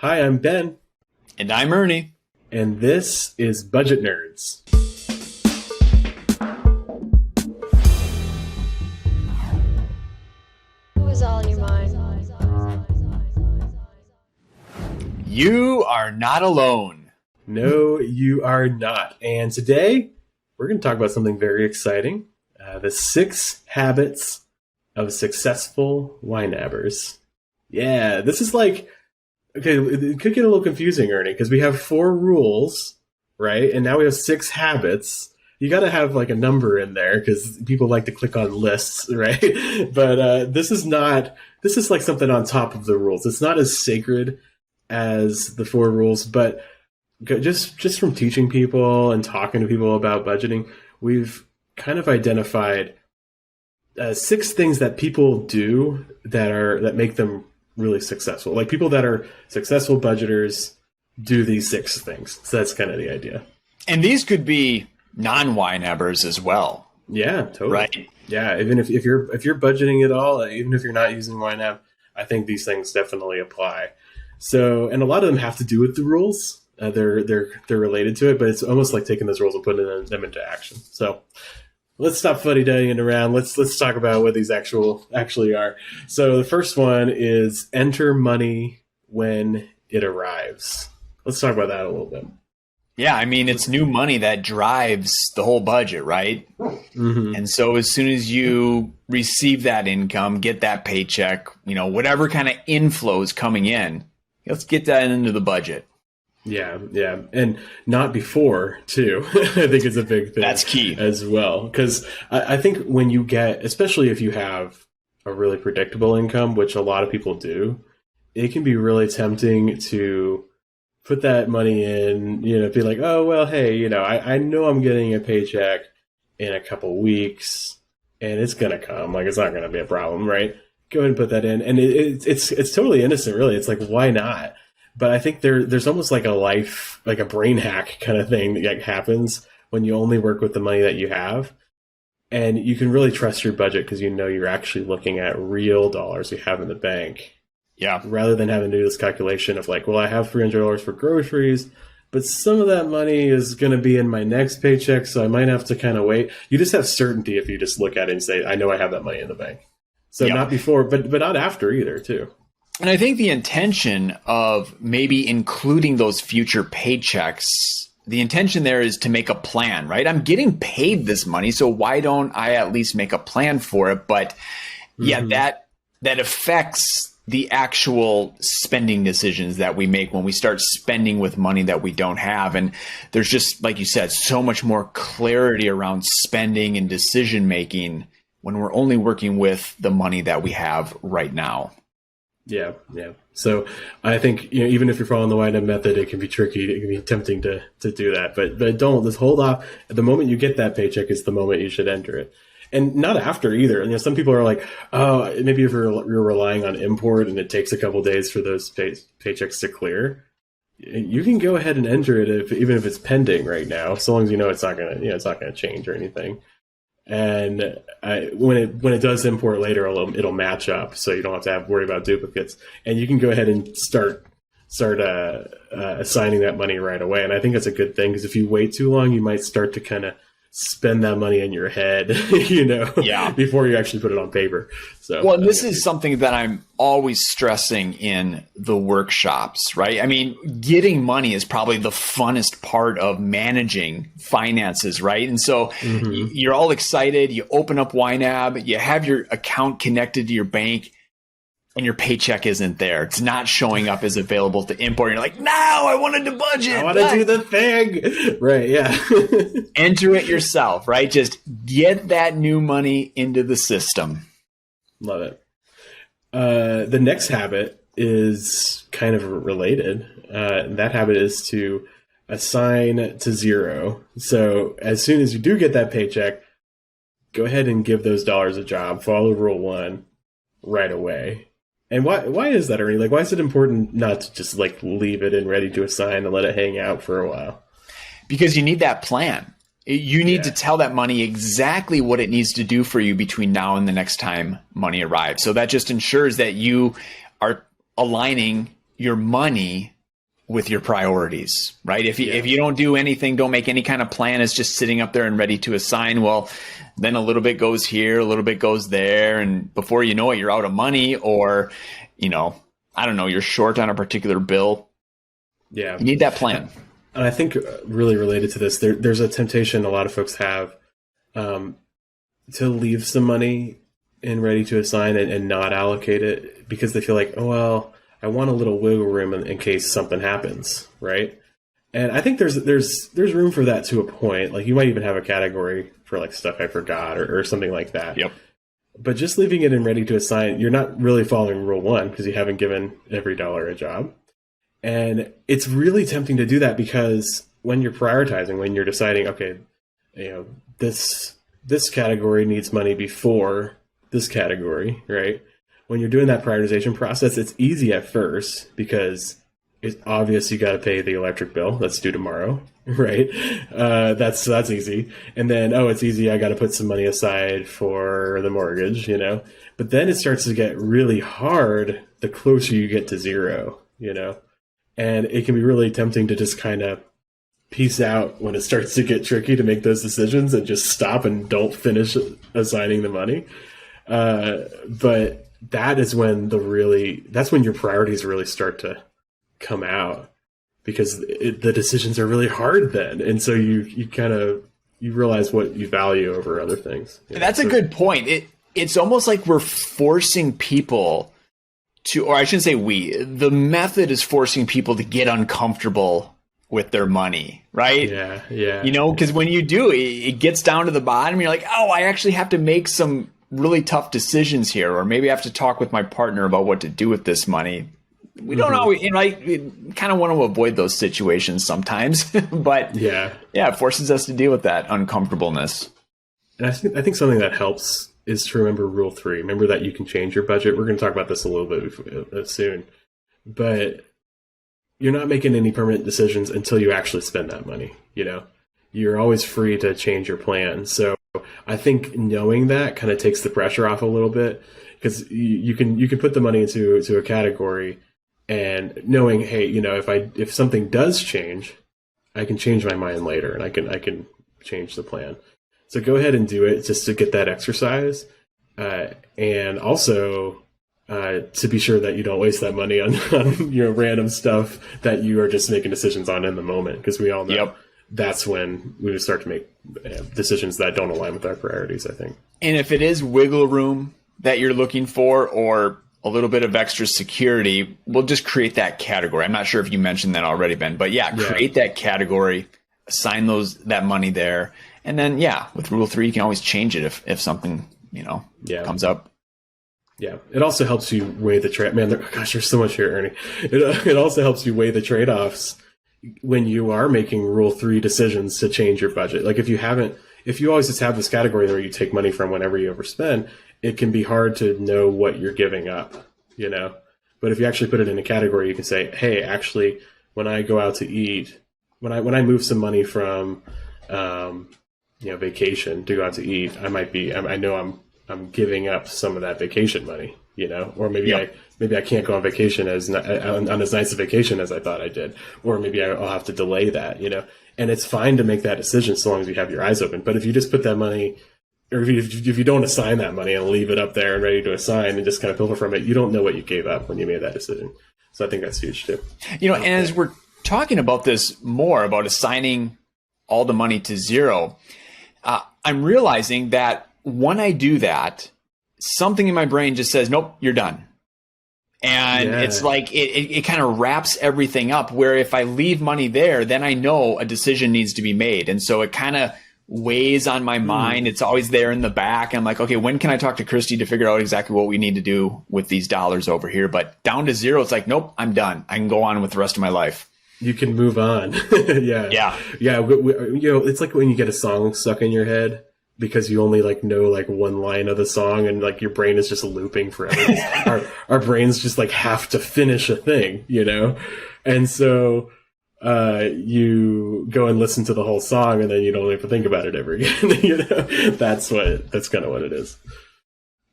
Hi, I'm Ben, And I'm Ernie. and this is Budget Nerds. What was all in your mind? You are not alone. No, you are not. And today, we're going to talk about something very exciting. The 6 habits of successful YNABers. Yeah, this is like... Okay, it could get a little confusing, Ernie, because we have 4 rules, right? And now we have 6 habits. You got to have like a number in there because people like to click on lists, right? But this is like something on top of the rules. It's not as sacred as the 4 rules, but just from teaching people and talking to people about budgeting, we've kind of identified 6 things that people do that make them really successful. Like people that are successful budgeters do these 6 things. So that's kind of the idea. And these could be non-YNABers as well. Yeah, totally. Right. Yeah, even if you're budgeting at all, even if you're not using YNAB, I think these things definitely apply. So, and a lot of them have to do with the rules. They're related to it, but it's almost like taking those rules and putting them into action. So, let's stop fuddy-duddying around. Let's talk about what these actually are. So the first one is enter money when it arrives. Let's talk about that a little bit. Yeah, I mean, it's new money that drives the whole budget, right? Mm-hmm. And so as soon as you receive that income, get that paycheck, whatever kind of inflow is coming in, let's get that into the budget. Yeah. And not before, too. I think it's a big thing. That's key. As well. Because I think when you get, especially if you have a really predictable income, which a lot of people do, it can be really tempting to put that money in, be like, oh, well, hey, I know I'm getting a paycheck in a couple weeks and it's going to come. Like, it's not going to be a problem, right? Go ahead and put that in. And it's totally innocent, really. It's like, why not? But I think there's almost like a brain hack kind of thing that happens when you only work with the money that you have. And you can really trust your budget because you're actually looking at real dollars you have in the bank. Yeah. Rather than having to do this calculation of like, well, I have $300 for groceries, but some of that money is going to be in my next paycheck, so I might have to kind of wait. You just have certainty if you just look at it and say, I know I have that money in the bank. So Not before, but not after either, too. And I think the intention of maybe including those future paychecks, the intention there is to make a plan, right? I'm getting paid this money, so why don't I at least make a plan for it? But yeah, that affects the actual spending decisions that we make when we start spending with money that we don't have. And there's just, like you said, so much more clarity around spending and decision making when we're only working with the money that we have right now. Yeah. So I think, even if you're following the YNAB method, it can be tricky. It can be tempting to do that. But don't. Just hold off. At the moment you get that paycheck is the moment you should enter it. And not after either. And some people are like, oh, maybe if you're relying on import and it takes a couple days for those paychecks to clear, you can go ahead and enter it even if it's pending right now, so long as it's not gonna change or anything. And when it does import later, it'll match up, so you don't have to worry about duplicates. And you can go ahead and start assigning that money right away. And I think that's a good thing because if you wait too long, you might start to kind of spend that money in your head, before you actually put it on paper. So, well, this is something that I'm always stressing in the workshops, right? I mean, getting money is probably the funnest part of managing finances, right? And so you're all excited, you open up YNAB, you have your account connected to your bank, and your paycheck isn't there. It's not showing up as available to import. You're like, no, I wanted to budget. I want to do the thing. Right, yeah. Enter it yourself, right? Just get that new money into the system. Love it. The next habit is kind of related. That habit is to assign to zero. So as soon as you do get that paycheck, go ahead and give those dollars a job. Follow Rule 1 right away. And why is that, Ernie? Like, why is it important not to just like leave it and ready to assign and let it hang out for a while? Because you need that plan. You need to tell that money exactly what it needs to do for you between now and the next time money arrives. So that just ensures that you are aligning your money with your priorities, right? If you don't do anything, don't make any kind of plan, it's just sitting up there and ready to assign, well, then a little bit goes here, a little bit goes there. And before you know it, you're out of money, or, I don't know, you're short on a particular bill. Yeah. You need that plan. And I think really related to this, there's a temptation a lot of folks have to leave some money in ready to assign and not allocate it because they feel like, oh, well, I want a little wiggle room in case something happens, right? And I think there's room for that to a point. Like you might even have a category for like stuff I forgot or something like that. Yep. But just leaving it in ready to assign, you're not really following rule one because you haven't given every dollar a job. And it's really tempting to do that because when you're prioritizing, when you're deciding, okay, this category needs money before this category, right? When you're doing that prioritization process, it's easy at first because it's obvious you got to pay the electric bill that's due tomorrow, right? That's easy. And then, it's easy. I got to put some money aside for the mortgage, But then it starts to get really hard the closer you get to zero, And it can be really tempting to just kind of peace out when it starts to get tricky to make those decisions and just stop and don't finish assigning the money. But that is when that's when your priorities really start to come out because the decisions are really hard then. And so you realize what you value over other things. That's a good point. It's almost like we're forcing people to, or I shouldn't say the method is forcing people to get uncomfortable with their money, right? Yeah. Because when you do, it gets down to the bottom. You're like, oh, I actually have to make some really tough decisions here, or maybe I have to talk with my partner about what to do with this money. We don't always, we kind of want to avoid those situations sometimes, but it forces us to deal with that uncomfortableness. And I think something that helps is to remember rule 3. Remember that you can change your budget. We're going to talk about this a little bit soon, but you're not making any permanent decisions until you actually spend that money. You're always free to change your plan. So I think knowing that kind of takes the pressure off a little bit because you can put the money into a category and knowing, hey, if something does change, I can change my mind later and I can change the plan. So go ahead and do it just to get that exercise. And also to be sure that you don't waste that money on random stuff that you are just making decisions on in the moment. Because we all know that's when we would start to make decisions that don't align with our priorities, I think. And if it is wiggle room that you're looking for or a little bit of extra security, we'll just create that category. I'm not sure if you mentioned that already, Ben, but create that category, assign that money there. And then, with rule 3, you can always change it if something, comes up. Yeah. It also helps you weigh the trade. Man, there's so much here, Ernie. It also helps you weigh the trade-offs when you are making rule 3 decisions to change your budget. Like if you always just have this category where you take money from whenever you overspend, it can be hard to know what you're giving up, But if you actually put it in a category, you can say, hey, actually, when I go out to eat, when I move some money from, vacation to go out to eat, I know I'm giving up some of that vacation money, or maybe I can't go on vacation on as nice a vacation as I thought I did, or maybe I'll have to delay that, and it's fine to make that decision so long as you have your eyes open. But if you just put that money, or if you don't assign that money and leave it up there and ready to assign and just kind of pilfer from it, you don't know what you gave up when you made that decision. So I think that's huge too. And as we're talking about this more about assigning all the money to zero, I'm realizing that when I do that, something in my brain just says, nope, you're done. And it's like it kind of wraps everything up, where if I leave money there, then I know a decision needs to be made. And so it kind of weighs on my mind. It's always there in the back. I'm like, okay, when can I talk to Christy to figure out exactly what we need to do with these dollars over here? But down to zero, it's like, nope, I'm done. I can go on with the rest of my life. You can move on. Yeah. It's like when you get a song stuck in your head because you only know one line of the song and your brain is just looping forever. our brains just have to finish a thing, And so you go and listen to the whole song and then you don't have to think about it ever again. That's kind of what it is.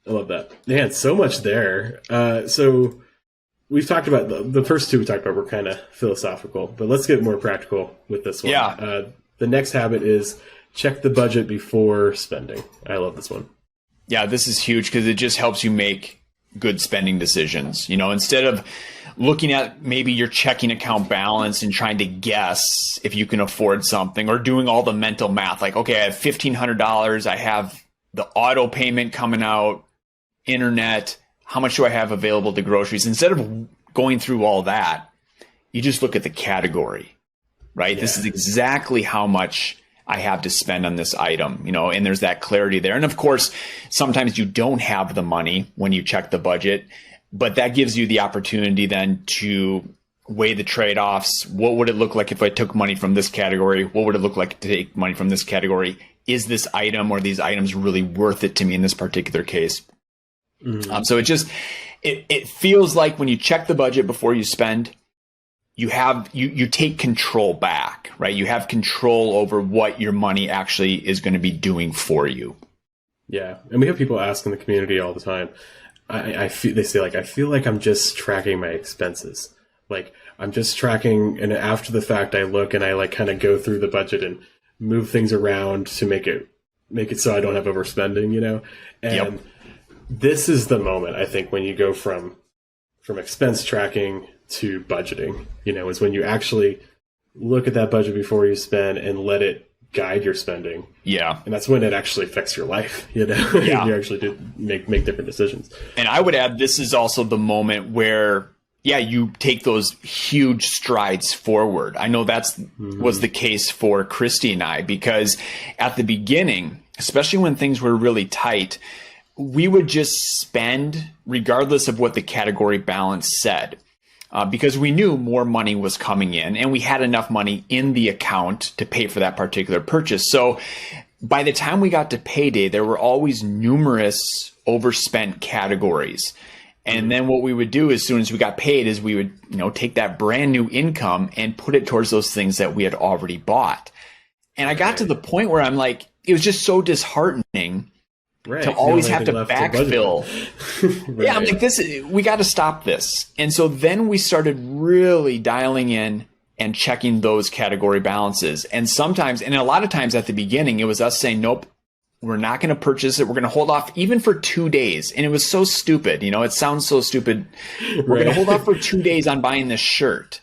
I love that. Man, so much there. So we've talked about the first two we talked about were kind of philosophical, but let's get more practical with this one. Yeah. The next habit is check the budget before spending. I love this one. Yeah, this is huge because it just helps you make good spending decisions. Instead of looking at maybe your checking account balance and trying to guess if you can afford something, or doing all the mental math, like, okay, I have $1,500, I have the auto payment coming out, internet, how much do I have available to groceries? Instead of going through all that, you just look at the category, right? Yeah. This is exactly how much I have to spend on this item, and there's that clarity there. And of course, sometimes you don't have the money when you check the budget, but that gives you the opportunity then to weigh the trade-offs. What would it look like if I took money from this category? What would it look like to take money from this category? Is this item or these items really worth it to me in this particular case? Mm-hmm. So it feels like when you check the budget before you spend, you take control back, right? You have control over what your money actually is going to be doing for you. Yeah. And we have people ask in the community all the time. They say, like, I feel like I'm just tracking my expenses. Like, I'm just tracking, and after the fact, I look and I like kind of go through the budget and move things around to make it so I don't have overspending, And yep. This is the moment, I think, when you go from expense tracking to budgeting, is when you actually look at that budget before you spend and let it guide your spending. Yeah. And that's when it actually affects your life, Yeah. You actually do make different decisions. And I would add, this is also the moment where, you take those huge strides forward. I know was the case for Christy and I, because at the beginning, especially when things were really tight, we would just spend regardless of what the category balance said. Because we knew more money was coming in and we had enough money in the account to pay for that particular purchase. So by the time we got to payday, there were always numerous overspent categories. And then what we would do as soon as we got paid is we would, take that brand new income and put it towards those things that we had already bought. And I got to the point where I'm like, it was just so disheartening to always have to backfill. Right. Yeah, I'm like, we got to stop this. And so then we started really dialing in and checking those category balances. And sometimes, and a lot of times at the beginning, it was us saying, nope, we're not going to purchase it. We're going to hold off even for 2 days. And it was so stupid. It sounds so stupid. We're going to hold off for 2 days on buying this shirt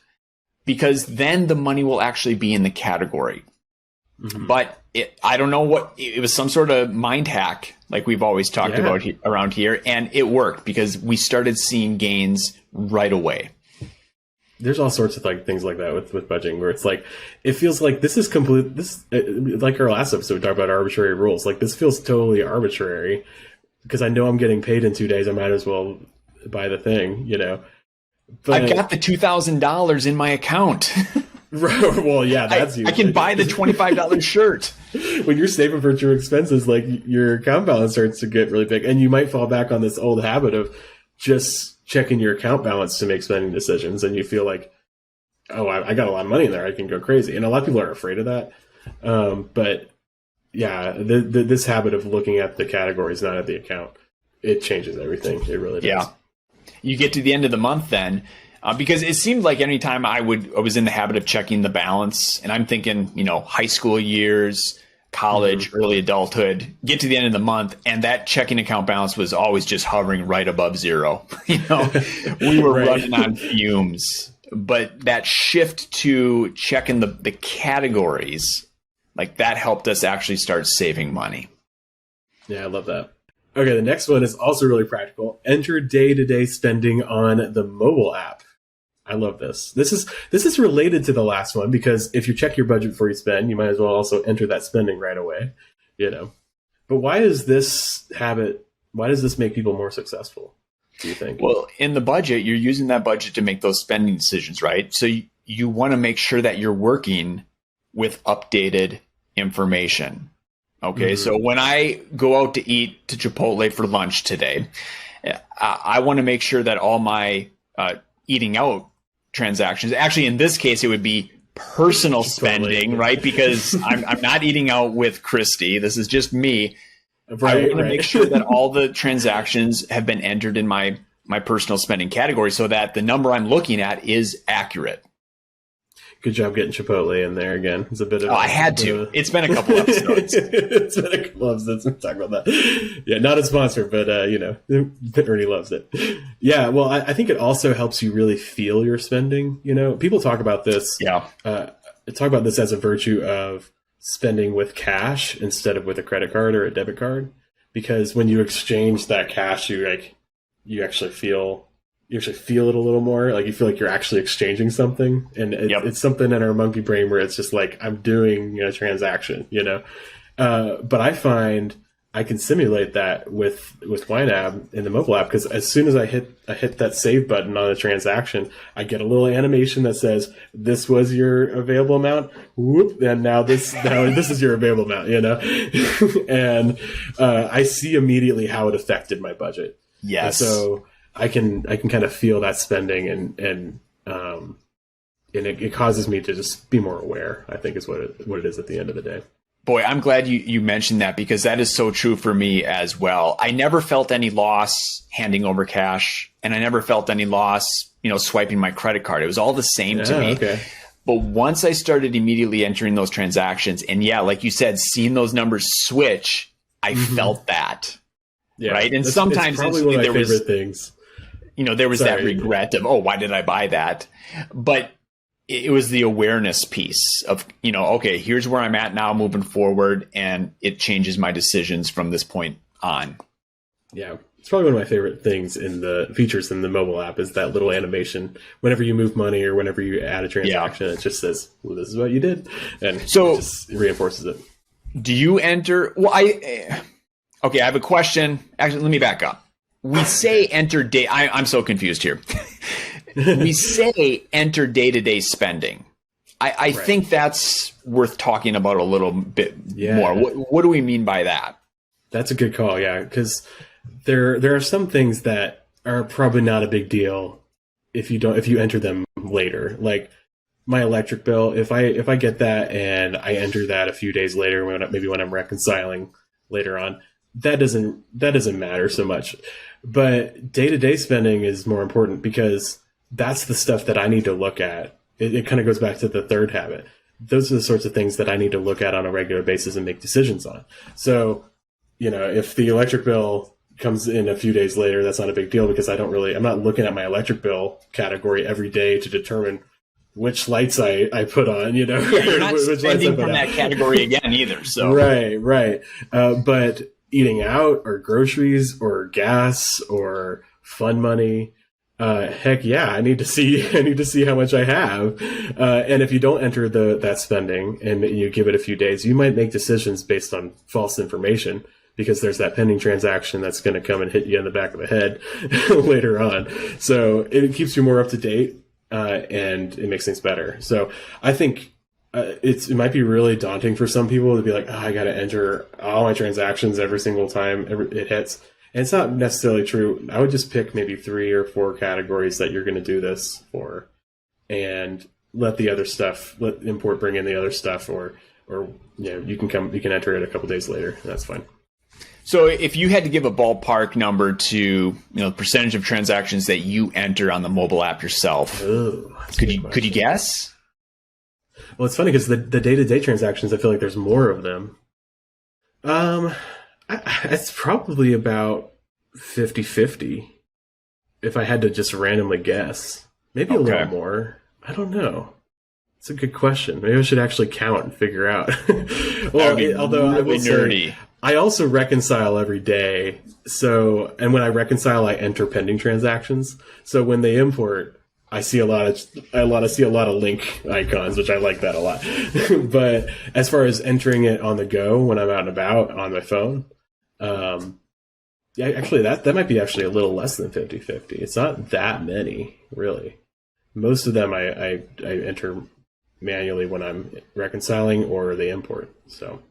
because then the money will actually be in the category. Mm-hmm. But I don't know it was some sort of mind hack, like we've always talked about around here. And it worked because we started seeing gains right away. There's all sorts of things like that with budgeting, where it's like, it feels like this is like our last episode, we talked about arbitrary rules. Like, this feels totally arbitrary because I know I'm getting paid in 2 days. I might as well buy the thing, But I've got the $2,000 in my account. Well, yeah, that's I can buy the $25 shirt. When you're saving for true expenses, like, your account balance starts to get really big, and you might fall back on this old habit of just checking your account balance to make spending decisions, and you feel like, oh, I got a lot of money in there, I can go crazy. And a lot of people are afraid of that. But yeah, this habit of looking at the categories, not at the account, it changes everything. It really does. Yeah. You get to the end of the month then, because it seemed like any time I was in the habit of checking the balance, and I'm thinking, high school years, college, early adulthood, get to the end of the month, and that checking account balance was always just hovering right above zero. We were running on fumes. But that shift to checking the categories, like, that helped us actually start saving money. Yeah, I love that. Okay, the next one is also really practical. Enter day-to-day spending on the mobile app. I love this. This is related to the last one, because if you check your budget before you spend, you might as well also enter that spending right away, But why does this make people more successful, do you think? Well, in the budget, you're using that budget to make those spending decisions, right? So you want to make sure that you're working with updated information. Okay, So when I go out to eat to Chipotle for lunch today, I want to make sure that all my eating out transactions, actually in this case, it would be personal spending, right? Because I'm not eating out with Christy. This is just me. Right, I want to make sure that all the transactions have been entered in my my personal spending category so that the number I'm looking at is accurate. Good job getting Chipotle in there again. It's a bit of. I had to. It's been a couple episodes. It's been a couple episodes. We'll talk about that. Yeah, not a sponsor, but Ernie loves it. Yeah, well, I think it also helps you really feel your spending. People talk about this. Yeah. Talk about this as a virtue of spending with cash instead of with a credit card or a debit card, because when you exchange that cash, you actually feel it a little more. Like you feel like you're actually exchanging something, and it's something in our monkey brain where it's just like I'm doing a transaction, But I find I can simulate that with YNAB in the mobile app, because as soon as I hit that save button on a transaction, I get a little animation that says this was your available amount. Whoop, and now this is your available amount, and I see immediately how it affected my budget. Yes. And so I can kind of feel that spending, and it causes me to just be more aware, I think is what it is at the end of the day. Boy, I'm glad you mentioned that, because that is so true for me as well. I never felt any loss handing over cash, and I never felt any loss, swiping my credit card. It was all the same to me. Okay. But once I started immediately entering those transactions, and like you said, seeing those numbers switch, I felt that. Yeah, right. And sometimes it's probably one of my favorite things. There was that regret of, oh, why did I buy that? But it was the awareness piece of, okay, here's where I'm at now moving forward, and it changes my decisions from this point on. Yeah. It's probably one of my favorite things in the features in the mobile app is that little animation. Whenever you move money or whenever you add a transaction, it just says, well, this is what you did. And so it just reinforces it. Do you enter? Well, I have a question. Actually, let me back up. We say enter day. I'm so confused here. We say enter day-to-day spending. I think that's worth talking about a little bit more. What do we mean by that? That's a good call, yeah, because there are some things that are probably not a big deal if you enter them later. Like my electric bill, if I get that and I enter that a few days later, when I'm reconciling later on, that doesn't matter so much. But day-to-day spending is more important, because that's the stuff that I need to look at. It kind of goes back to the third habit. Those are the sorts of things that I need to look at on a regular basis and make decisions on. So, if the electric bill comes in a few days later, that's not a big deal, because I'm not looking at my electric bill category every day to determine which lights I put on, Yeah, you're not spending from that category again either. So Right. But eating out or groceries or gas or fun money, heck yeah, I need to see how much I have. And if you don't enter that spending and you give it a few days, you might make decisions based on false information, because there's that pending transaction that's going to come and hit you in the back of the head later on. So it keeps you more up to date, and it makes things better. So I think it might be really daunting for some people to be like, oh, I got to enter all my transactions every single time it hits. And it's not necessarily true. I would just pick maybe 3 or 4 categories that you're going to do this for, and let import bring in the other stuff, or you can enter it a couple days later. And that's fine. So if you had to give a ballpark number to the percentage of transactions that you enter on the mobile app yourself, could you guess? Well, it's funny because the day-to-day transactions, I feel like there's more of them. It's probably about 50-50 if I had to just randomly guess. Maybe a little more. I don't know. It's a good question. Maybe I should actually count and figure out. Well, although I will say, I also reconcile every day. And when I reconcile, I enter pending transactions. So when they import, I see a lot of link icons, which I like that a lot. But as far as entering it on the go when I'm out and about on my phone, actually that might be actually a little less than 50-50. It's not that many, really. Most of them I enter manually when I'm reconciling or they import. So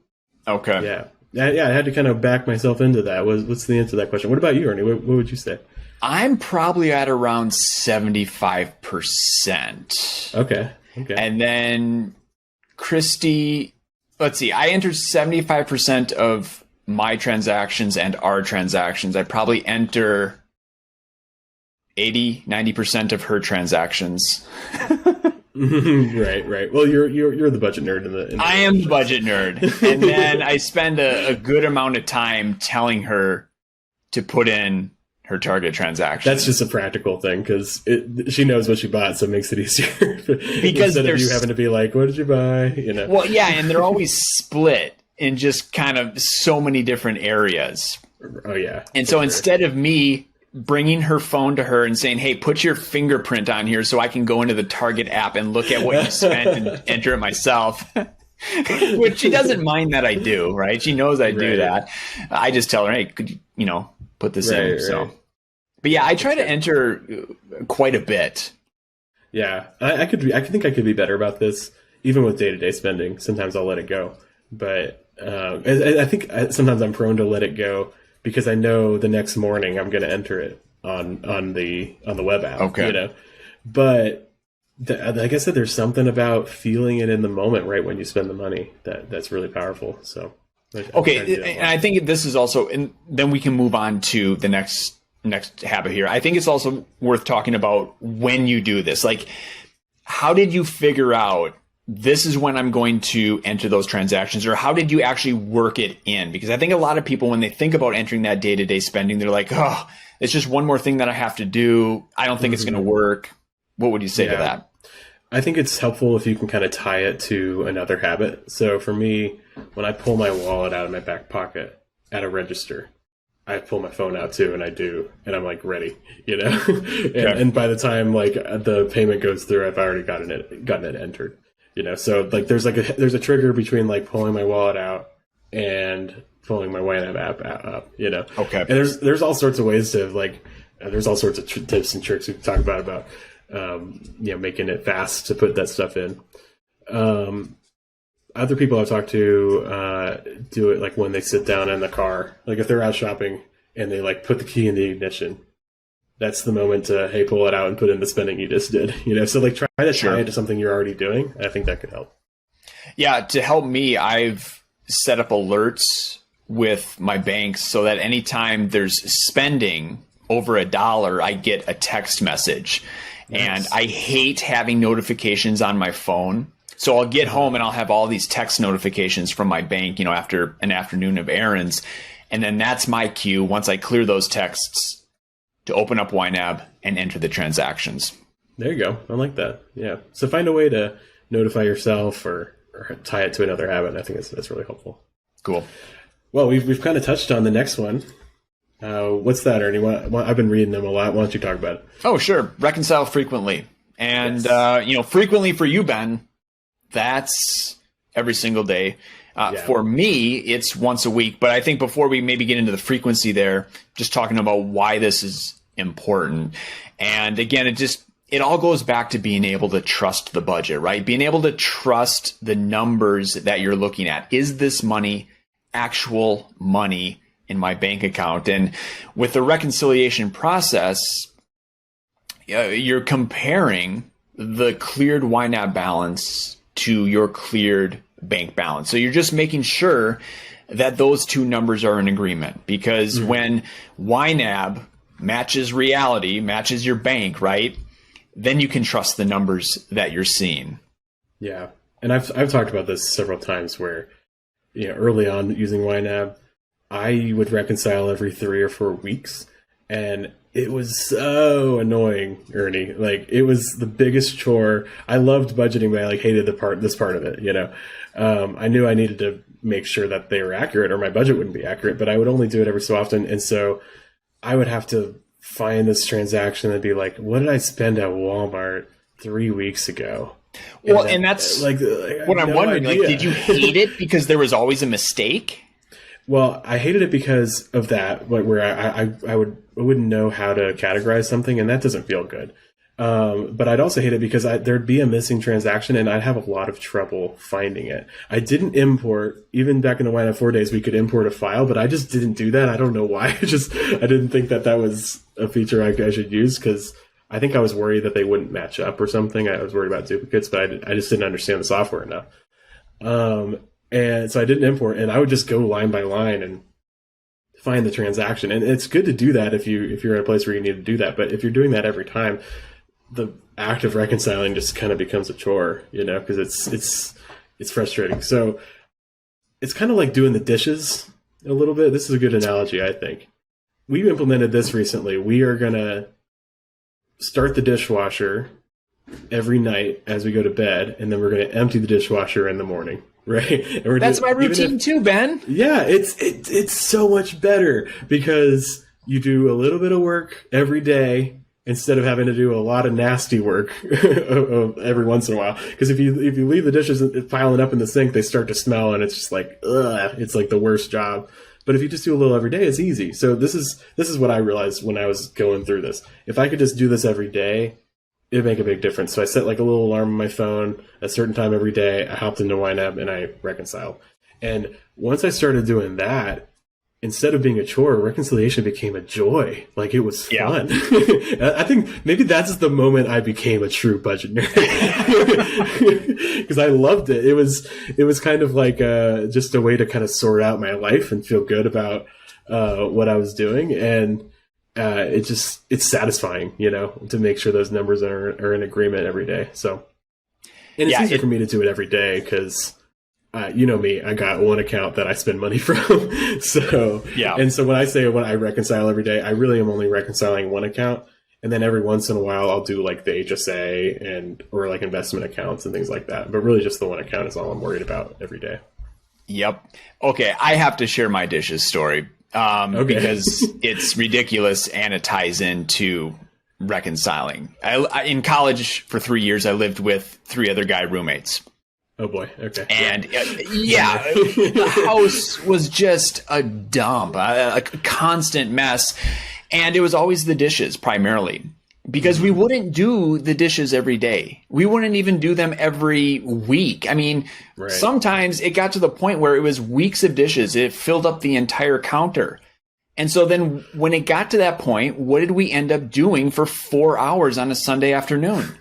yeah, I had to kind of back myself into that. What's the answer to that question? What about you, Ernie? What would you say? I'm probably at around 75%. Okay. And then Christy, let's see, I entered 75% of my transactions and our transactions. I probably enter 80-90% of her transactions. Right. Well, you're the budget nerd in the I am the budget nerd. And then I spend a good amount of time telling her to put in her target transaction. That's just a practical thing because she knows what she bought, so it makes it easier. Because instead of you having to be like, "What did you buy?" Well, yeah, and they're always split in just kind of so many different areas. Oh yeah. And so instead of me bringing her phone to her and saying, "Hey, put your fingerprint on here so I can go into the Target app and look at what you spent and enter it myself." Which she doesn't mind that I do, right? She knows I do that. I just tell her, "Hey, could you, put this in?" So, but yeah, I try to enter quite a bit. Yeah, I think I could be better about this, even with day-to-day spending. Sometimes I'll let it go, but I think sometimes I'm prone to let it go because I know the next morning I'm going to enter it on the web app. Okay. But like I said, there's something about feeling it in the moment, right when you spend the money, that's really powerful. So. Okay, and I think this is also, and then we can move on to the next habit here. I think it's also worth talking about when you do this. Like, how did you figure out this is when I'm going to enter those transactions, or how did you actually work it in? Because I think a lot of people, when they think about entering that day-to-day spending, they're like, "Oh, it's just one more thing that I have to do. I don't think it's going to work." What would you say to that? I think it's helpful if you can kind of tie it to another habit. So for me, when I pull my wallet out of my back pocket at a register, I pull my phone out too, and and I'm like ready, and by the time like the payment goes through, I've already gotten it entered, So like there's a trigger between like pulling my wallet out and pulling my YNAB app up, Okay. And there's all sorts of ways to there's all sorts of tips and tricks we can talk about making it fast to put that stuff in. Other people I've talked to do it like when they sit down in the car, like if they're out shopping and they like put the key in the ignition. That's the moment to, hey, pull it out and put in the spending you just did. So like try to tie it to something you're already doing. I think that could help. Yeah, to help me, I've set up alerts with my banks so that anytime there's spending over $1, I get a text message. Nice. And I hate having notifications on my phone. So I'll get home and I'll have all these text notifications from my bank, after an afternoon of errands. And then that's my cue, once I clear those texts, to open up YNAB and enter the transactions. There you go. I like that. Yeah. So find a way to notify yourself or tie it to another habit. I think that's really helpful. Cool. Well, we've kind of touched on the next one. What's that, Ernie? I've been reading them a lot. Why don't you talk about it? Oh, sure. Reconcile frequently. And, frequently for you, Ben, that's every single day. For me, it's once a week. But I think before we maybe get into the frequency there, just talking about why this is important. And again, it all goes back to being able to trust the budget, right? Being able to trust the numbers that you're looking at. Is this money actual money in my bank account? And with the reconciliation process, you're comparing the cleared YNAB balance to your cleared bank balance. So you're just making sure that those two numbers are in agreement, because when YNAB matches reality, matches your bank, right, then you can trust the numbers that you're seeing. Yeah. And I've talked about this several times where, early on using YNAB, I would reconcile every 3 or 4 weeks, and it was so annoying, Ernie. Like, it was the biggest chore. I loved budgeting, but I hated this part of it. I knew I needed to make sure that they were accurate, or my budget wouldn't be accurate. But I would only do it every so often, and so I would have to find this transaction and be like, "What did I spend at Walmart 3 weeks ago?" Well, and that's like what I'm wondering. Idea. Like, did you hate it because there was always a mistake? Well, I hated it because of that, where I wouldn't know how to categorize something, and that doesn't feel good. But I'd also hate it because there'd be a missing transaction, and I'd have a lot of trouble finding it. I didn't import, even back in the YNAB 4 days, we could import a file, but I just didn't do that. I don't know why. I didn't think that was a feature I should use, because I think I was worried that they wouldn't match up or something. I was worried about duplicates, but I just didn't understand the software enough. And so I didn't import, and I would just go line by line and find the transaction. And it's good to do that if you're in a place where you need to do that. But if you're doing that every time, the act of reconciling just kind of becomes a chore, because it's frustrating. So it's kind of like doing the dishes a little bit. This is a good analogy, I think. We implemented this recently. We are going to start the dishwasher every night as we go to bed, and then we're going to empty the dishwasher in the morning. Right. And that's my routine too, Ben. Yeah, it's so much better because you do a little bit of work every day instead of having to do a lot of nasty work every once in a while. Because if you leave the dishes piling up in the sink, they start to smell, and it's just like, ugh, it's like the worst job. But if you just do a little every day, it's easy. So this is what I realized when I was going through this. If I could just do this every day, it'd make a big difference. So I set like a little alarm on my phone at a certain time every day. I hopped into YNAB and I reconciled. And once I started doing that, instead of being a chore, reconciliation became a joy. Like, it was fun. Yeah. I think maybe that's the moment I became a true budget nerd, because I loved it. It was kind of like just a way to kind of sort out my life and feel good about what I was doing. And it's satisfying, to make sure those numbers are in agreement every day. So, and it's easier for me to do it every day because, me, I got one account that I spend money from. So, yeah. And so when I reconcile every day, I really am only reconciling one account. And then every once in a while, I'll do like the HSA or like investment accounts and things like that. But really just the one account is all I'm worried about every day. Yep. Okay. I have to share my dishes story. Because it's ridiculous and it ties into reconciling. In college for 3 years, I lived with 3 other guy roommates. Oh boy. Okay. And the house was just a dump, a constant mess. And it was always the dishes primarily, because we wouldn't do the dishes every day. We wouldn't even do them every week. I mean, sometimes it got to the point where it was weeks of dishes. It filled up the entire counter. And so then when it got to that point, what did we end up doing for 4 hours on a Sunday afternoon?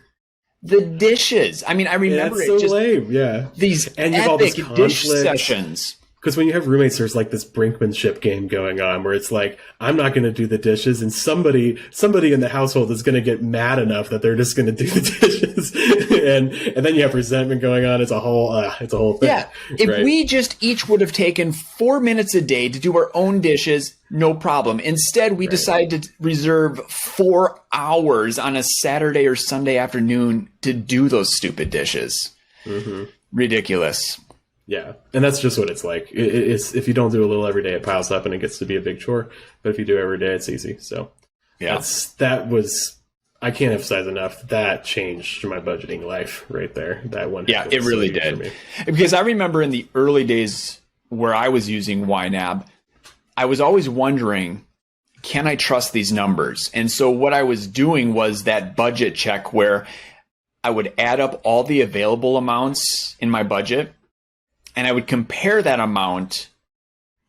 The dishes. I mean, I remember it's so lame. Yeah. These epic dish sessions. Because when you have roommates, there's like this brinkmanship game going on where it's like, I'm not going to do the dishes, and somebody in the household is going to get mad enough that they're just going to do the dishes, and then you have resentment going on. It's a whole thing. Yeah, if we just each would have taken 4 minutes a day to do our own dishes, no problem. Instead, we decided to reserve 4 hours on a Saturday or Sunday afternoon to do those stupid dishes. Mm-hmm. Ridiculous. Yeah, and that's just what it's like. It's if you don't do a little every day, it piles up and it gets to be a big chore. But if you do it every day, it's easy. So I can't emphasize enough, that changed my budgeting life right there. That one. Yeah, it really did. Because I remember in the early days where I was using YNAB, I was always wondering, can I trust these numbers? And so what I was doing was that budget check where I would add up all the available amounts in my budget, and I would compare that amount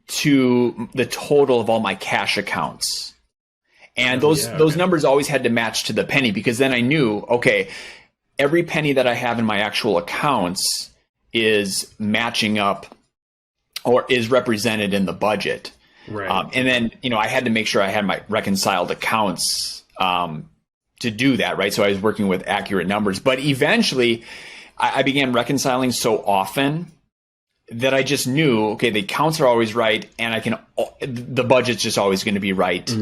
to the total of all my cash accounts. And those numbers always had to match to the penny, because then I knew, okay, every penny that I have in my actual accounts is matching up or is represented in the budget. Right. And then, I had to make sure I had my reconciled accounts to do that, right? So I was working with accurate numbers. But eventually, I began reconciling so often that I just knew, okay, the accounts are always right, and the budget's just always going to be right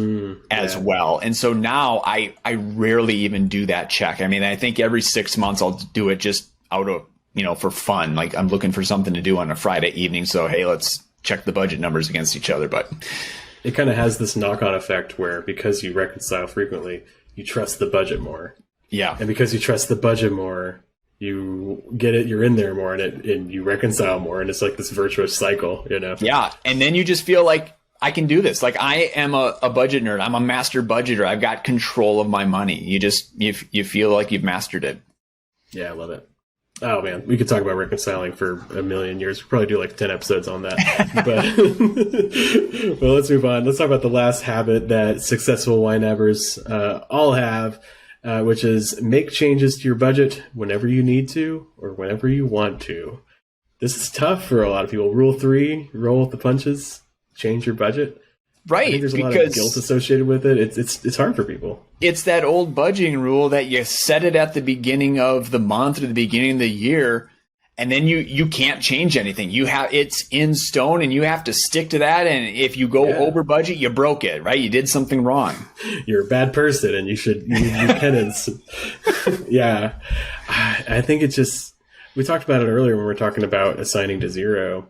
as well. And so now I rarely even do that check. I mean, I think every 6 months I'll do it just out of, for fun. Like, I'm looking for something to do on a Friday evening. So, hey, let's check the budget numbers against each other. But it kind of has this knock-on effect where, because you reconcile frequently, you trust the budget more. Yeah. And because you trust the budget more, you get it, you're in there more, and you reconcile more, and it's like this virtuous cycle, Yeah, and then you just feel like I can do this. Like, I am a budget nerd. I'm a master budgeter. I've got control of my money. You feel like you've mastered it. Yeah, I love it. Oh man, we could talk about reconciling for a million years. We'd probably do like 10 episodes on that. But well, let's move on. Let's talk about the last habit that successful YNABers all have. Which is make changes to your budget whenever you need to or whenever you want to. This is tough for a lot of people. Rule 3, roll with the punches, change your budget. Right. I think there's a lot of guilt associated with it. It's hard for people. It's that old budgeting rule that you set it at the beginning of the month or the beginning of the year, and then you can't change anything. It's in stone, and you have to stick to that. And if you go over budget, you broke it, right? You did something wrong. You're a bad person, and you need penance. Yeah, I think it's just, we talked about it earlier when we were talking about assigning to zero.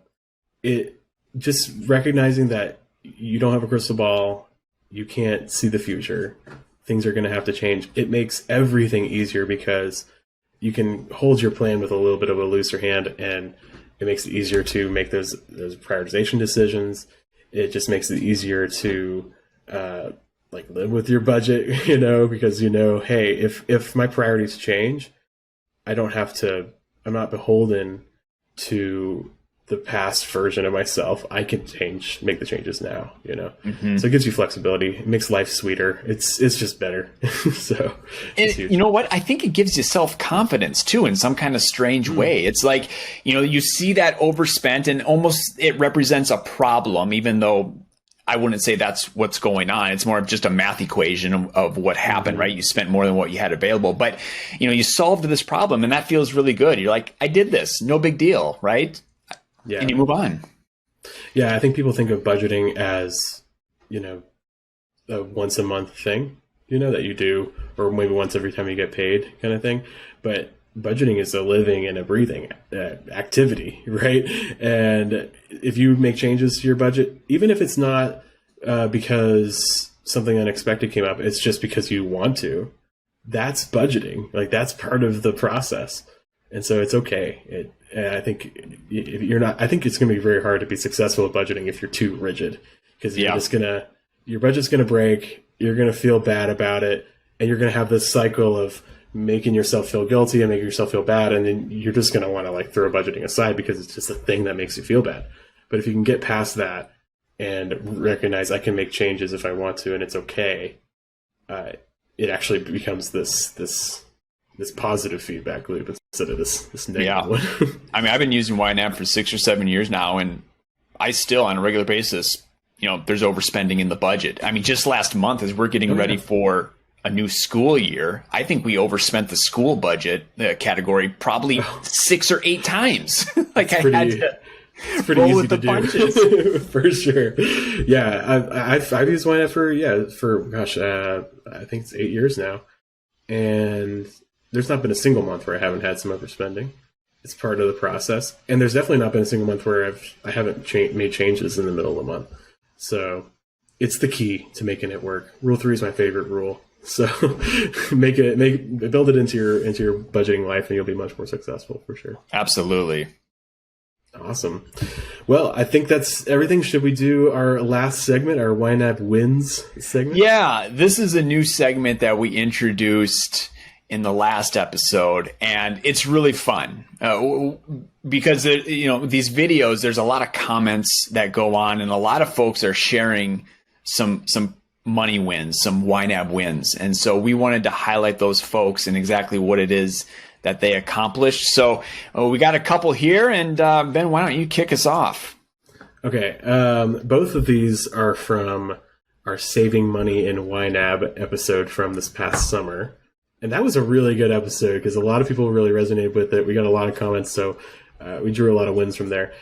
It just recognizing that you don't have a crystal ball, you can't see the future, things are going to have to change. It makes everything easier because you can hold your plan with a little bit of a looser hand, and it makes it easier to make those prioritization decisions. It just makes it easier to live with your budget, because hey, if my priorities change, I'm not beholden to the past version of myself. I can make the changes now, Mm-hmm. So it gives you flexibility. It makes life sweeter. It's just better. So you know what? I think it gives you self-confidence too, in some kind of strange way. It's like, you see that overspent, and almost it represents a problem, even though I wouldn't say that's what's going on. It's more of just a math equation of what happened, right? You spent more than what you had available, but you solved this problem, and that feels really good. You're like, I did this, no big deal, right? Yeah. And you move on. Yeah, I think people think of budgeting as, a once a month thing, that you do, or maybe once every time you get paid kind of thing. But budgeting is a living and a breathing activity, right? And if you make changes to your budget, even if it's not because something unexpected came up, it's just because you want to, that's budgeting. Like, that's part of the process. And so it's okay. And I think if you're not, I think it's going to be very hard to be successful at budgeting if you're too rigid, because your budget's going to break. You're going to feel bad about it, and you're going to have this cycle of making yourself feel guilty and making yourself feel bad. And then you're just going to want to throw budgeting aside because it's just a thing that makes you feel bad. But if you can get past that and recognize I can make changes if I want to, and it's okay, it actually becomes this positive feedback loop instead of this negative one. I mean, I've been using YNAB for 6 or 7 years now, and I still, on a regular basis, there's overspending in the budget. I mean, just last month, as we're getting ready for a new school year, I think we overspent the school budget category probably 6 or 8 times. Had to it's pretty easy to do. For sure. Yeah, I've used YNAB for I think it's 8 years now, and there's not been a single month where I haven't had some overspending. It's part of the process. And there's definitely not been a single month where I haven't made changes in the middle of the month. So it's the key to making it work. Rule 3 is my favorite rule. So build it into your budgeting life, and you'll be much more successful for sure. Absolutely. Awesome. Well, I think that's everything. Should we do our last segment, our YNAB Wins segment? Yeah, this is a new segment that we introduced in the last episode, and it's really fun because these videos, there's a lot of comments that go on, and a lot of folks are sharing some money wins, some YNAB wins, and so we wanted to highlight those folks and exactly what it is that they accomplished. So we got a couple here, and Ben, why don't you kick us off? Okay, both of these are from our Saving Money in YNAB episode from this past summer. And that was a really good episode because a lot of people really resonated with it. We got a lot of comments, so we drew a lot of wins from there.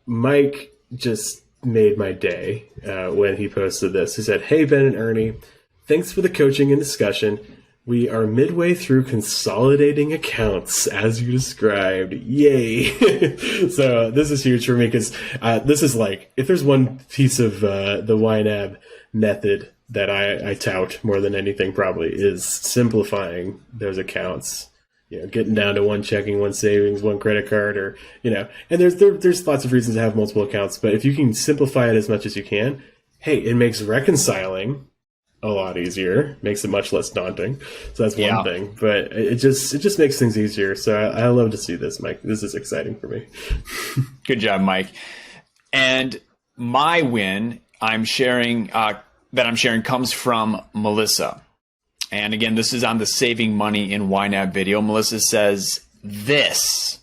Mike just made my day when he posted this. He said, "Hey, Ben and Ernie, thanks for the coaching and discussion. We are midway through consolidating accounts as you described. Yay." So this is huge for me because this is if there's one piece of the YNAB method that I tout more than anything probably is simplifying those accounts, getting down to one checking, one savings, one credit card, or, and there's lots of reasons to have multiple accounts, but if you can simplify it as much as you can, hey, it makes reconciling a lot easier, makes it much less daunting. So that's one thing, but it just makes things easier. So I love to see this, Mike. This is exciting for me. Good job, Mike. And my win I'm sharing comes from Melissa. And again, this is on the Saving Money in YNAB video. Melissa says this,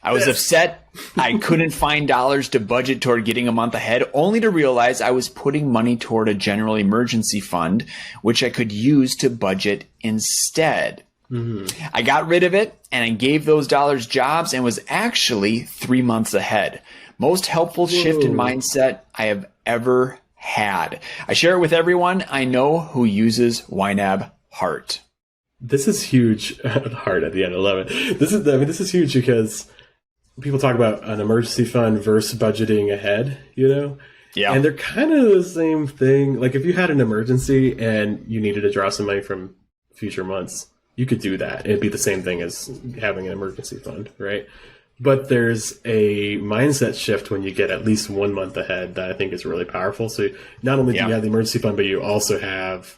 I was upset. I couldn't find dollars to budget toward getting a month ahead, only to realize I was putting money toward a general emergency fund, which I could use to budget instead. Mm-hmm. I got rid of it and I gave those dollars jobs and was actually 3 months ahead. Most helpful shift in mindset I have ever had. I share it with everyone I know who uses YNAB Heart. This is huge. Heart at the end. I love it. This is huge because people talk about an emergency fund versus budgeting ahead, Yeah. And they're kind of the same thing. Like if you had an emergency and you needed to draw some money from future months, you could do that. It'd be the same thing as having an emergency fund, right? But there's a mindset shift when you get at least 1 month ahead that I think is really powerful. So not only do you have the emergency fund, but you also have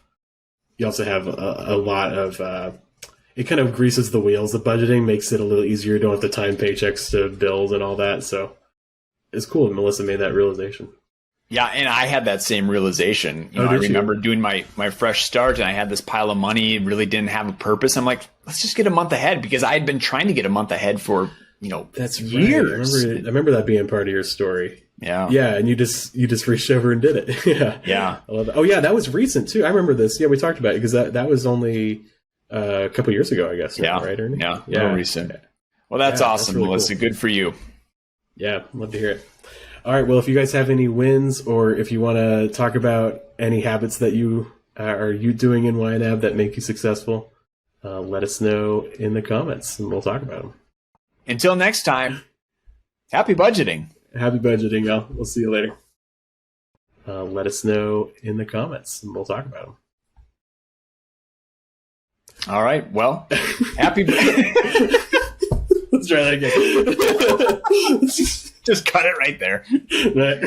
a lot of it kind of greases the wheels of budgeting, makes it a little easier. You don't have to time paychecks to bills and all that. So it's cool that Melissa made that realization. Yeah, and I had that same realization. I remember doing my fresh start, and I had this pile of money, really didn't have a purpose. I'm like, let's just get a month ahead, because I had been trying to get a month ahead for that's years. Right. I remember that being part of your story. Yeah, and you just reached over and did it. Yeah. I love that. Oh yeah, that was recent too. I remember this. Yeah, we talked about it because that was only a couple years ago, I guess. Yeah, right, Ernie? Yeah, more recent. Well, that's awesome, really Melissa. Cool. Good for you. Yeah, love to hear it. All right. Well, if you guys have any wins, or if you want to talk about any habits that you are doing in YNAB that make you successful, let us know in the comments, and we'll talk about them. Until next time, happy budgeting. Happy budgeting, y'all. We'll see you later. Let us know in the comments, and we'll talk about them. All right. Well, happy. Let's try that again. Just cut it right there. Right.